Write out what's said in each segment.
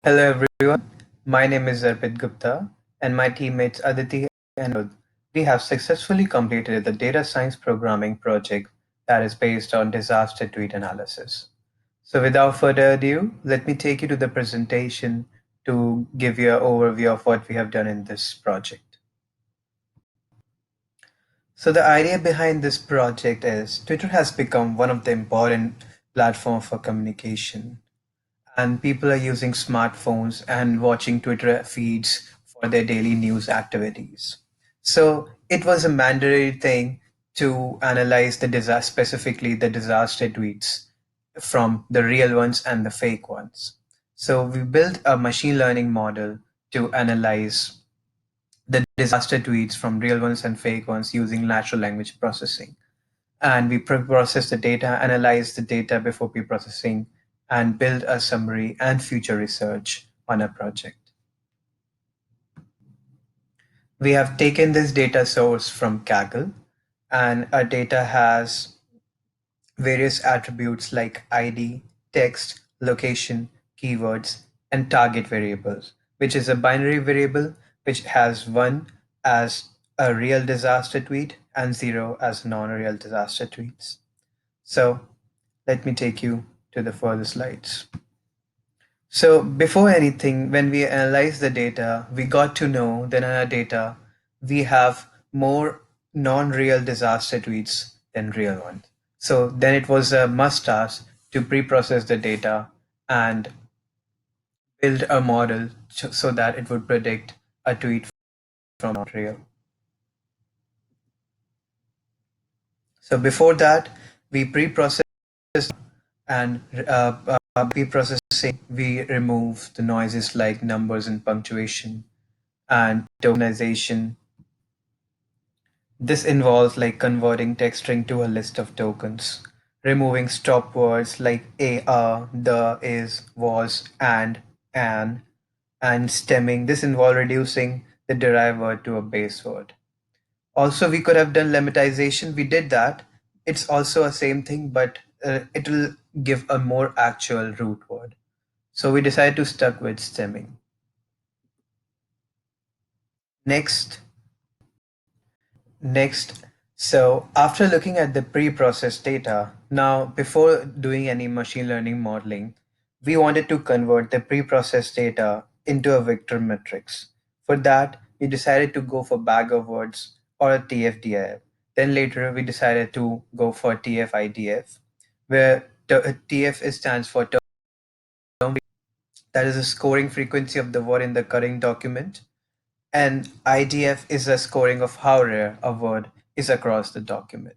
Hello everyone, my name is Arpit Gupta and my teammates Aditi and Ud. We have successfully completed the data science programming project that is based on disaster tweet analysis. So without further ado, let me take you to the presentation to give you an overview of what we have done in this project. So the idea behind this project is Twitter has become one of the important platforms for communication, and people are using smartphones and watching Twitter feeds for their daily news activities. So it was a mandatory thing to analyze the disaster, specifically the disaster tweets from the real ones and the fake ones. So we built a machine learning model to analyze the disaster tweets from real ones and fake ones using natural language processing, and we process the data, analyze the data before pre-processing, and build a summary and future research on a project. We have taken this data source from Kaggle, and our data has various attributes like ID, text, location, keywords, and target variables, which is a binary variable which has 1 as a real disaster tweet and 0 as non-real disaster tweets. So let me take you to the further slides. So before anything, when we analyze the data, we got to know that in our data, we have more non-real disaster tweets than real ones. So then it was a must task to pre-process the data and build a model so that it would predict a tweet from not real. So before that, we pre-process and pre-processing, we remove the noises like numbers and punctuation and tokenization. This involves like converting text string to a list of tokens, removing stop words like a, the, is, was, and, and stemming. This involves reducing the derived word to a base word. Also, we could have done lemmatization. We did that. It's also a same thing, but it will give a more actual root word. So we decided to stuck with stemming. Next, Next, so after looking at the pre-processed data, now before doing any machine learning modeling, we wanted to convert the pre-processed data into a vector matrix. For that, we decided to go for bag of words or a TF-DIF. Then later we decided to go for TF-IDF, where TF stands for term, that is a scoring frequency of the word in the current document, and IDF is a scoring of how rare a word is across the document.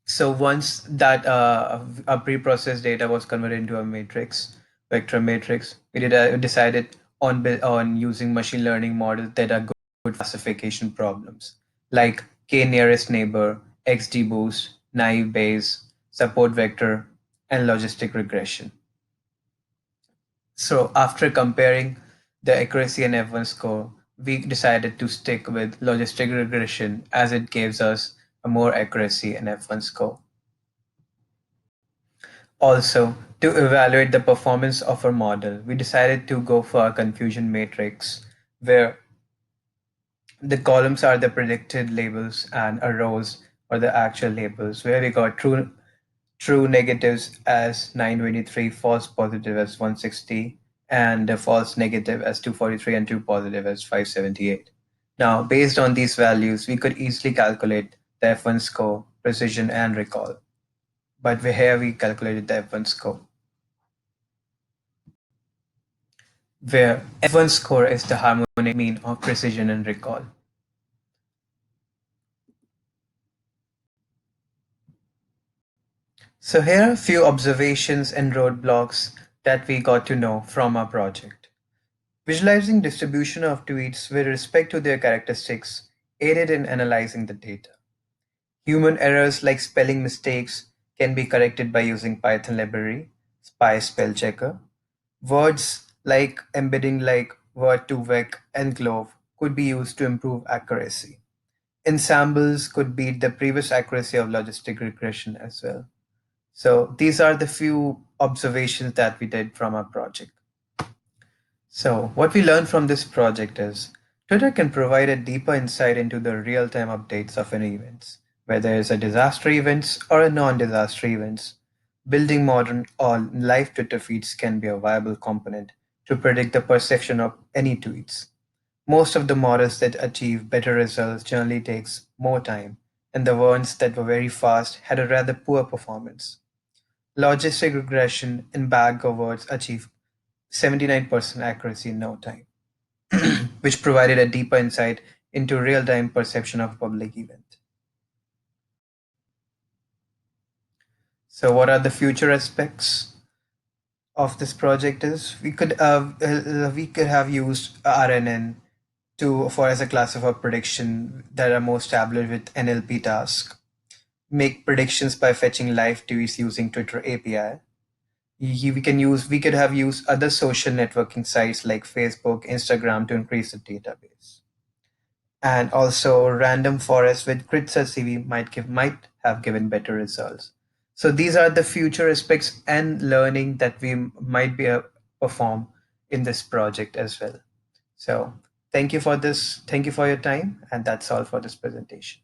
So once that a pre-processed data was converted into a matrix, vector matrix, we decided on using machine learning models that are good classification problems, like k nearest neighbor, XD boost, naive Bayes, support vector, and logistic regression. So after comparing the accuracy and F1 score, we decided to stick with logistic regression as it gives us a more accuracy and F1 score. Also, to evaluate the performance of our model, we decided to go for a confusion matrix where the columns are the predicted labels and our rows are the actual labels, where we got true negatives as 923, false positive as 160, and a false negative as 243 and true positive as 578. Now, based on these values, we could easily calculate the F1 score, precision, and recall. But here we calculated the F1 score, where F1 score is the harmonic mean of precision and recall. So here are a few observations and roadblocks that we got to know from our project. Visualizing distribution of tweets with respect to their characteristics aided in analyzing the data. Human errors like spelling mistakes can be corrected by using Python library, Spy spell checker. Words like embedding like word2vec and glove could be used to improve accuracy. Ensembles could beat the previous accuracy of logistic regression as well. So these are the few observations that we did from our project. So what we learned from this project is Twitter can provide a deeper insight into the real-time updates of an event, whether it's a disaster events or a non-disaster events. Building modern or live Twitter feeds can be a viable component to predict the perception of any tweets. Most of the models that achieve better results generally takes more time, and the ones that were very fast had a rather poor performance. Logistic regression in bag of words achieved 79% accuracy in no time, which provided a deeper insight into real-time perception of a public event. So what are the future aspects of this project is we could have used RNN to for as a class of a prediction that are more established with NLP tasks. Make predictions by fetching live tweets using Twitter API. We could have used other social networking sites like Facebook, Instagram to increase the database. And also random forests with grid search CV might have given better results. So these are the future aspects and learning that we might be perform in this project as well. So thank you for this. Thank you for your time, and that's all for this presentation.